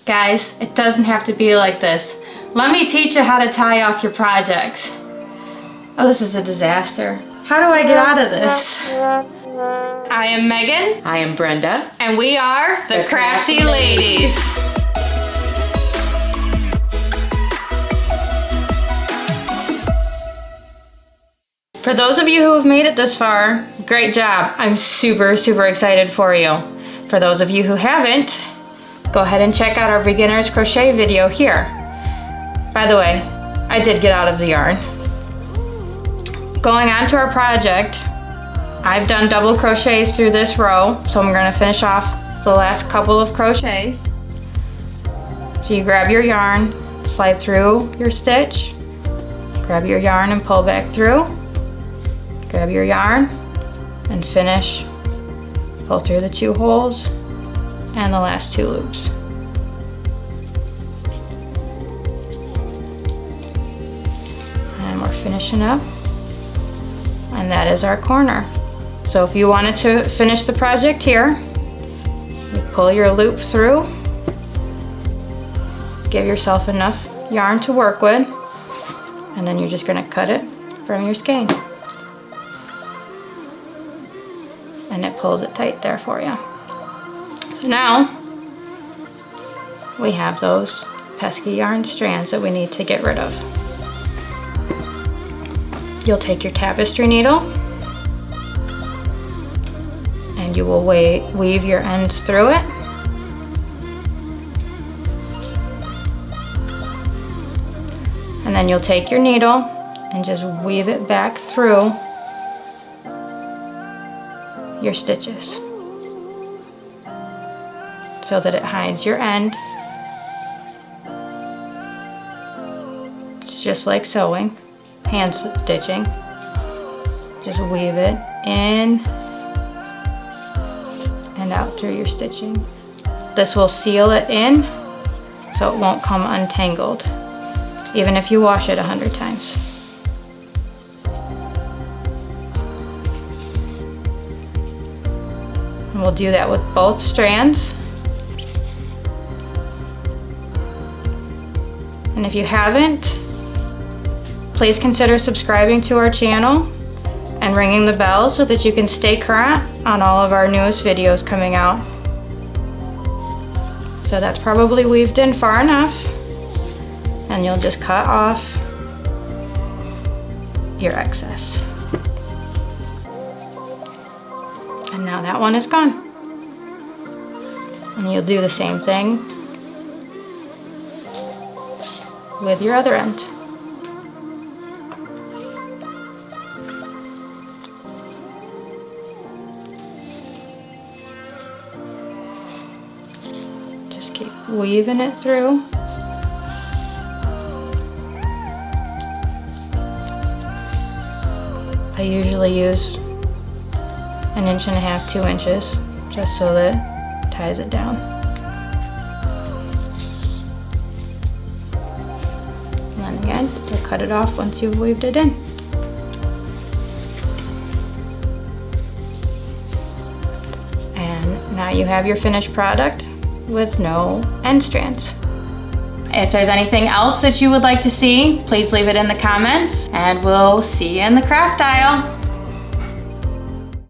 Guys, it doesn't have to be like this. Let me teach you how to tie off your projects. Oh, this is a disaster. How do I get out of this? I am Megan. I am Brenda. And we are the Crafty Ladies. For those of you who have made it this far, great job. I'm super excited for you. For those of you who haven't, go ahead and check out our beginner's crochet video here. By the way, I did get out of the yarn. Going on to our project, I've done double crochets through this row, so I'm going to finish off the last couple of crochets. So you grab your yarn, slide through your stitch, grab your yarn and pull back through, grab your yarn and finish, pull through the 2 holes and the last 2 loops. And we're finishing up, and that is our corner. So if you wanted to finish the project here, you pull your loop through, give yourself enough yarn to work with, and then you're just going to cut it from your skein. And it pulls it tight there for you. So now we have those pesky yarn strands that we need to get rid of. You'll take your tapestry needle and you will weave your ends through it. And then you'll take your needle and just weave it back through your stitches so that it hides your end. It's just like sewing, hand stitching. Just weave it in and out through your stitching. This will seal it in so it won't come untangled, even if you wash it 100 times. And we'll do that with both strands. And if you haven't, please consider subscribing to our channel and ringing the bell so that you can stay current on all of our newest videos coming out. So that's probably weaved in far enough, and you'll just cut off your excess. And now that one is gone. And you'll do the same thing with your other end. Just keep weaving it through. I usually use 1.5 inches, 2 inches, just so that it ties it down. And then again, you'll cut it off once you've weaved it in. And now you have your finished product with no end strands. If there's anything else that you would like to see, please leave it in the comments, and we'll see you in the craft aisle.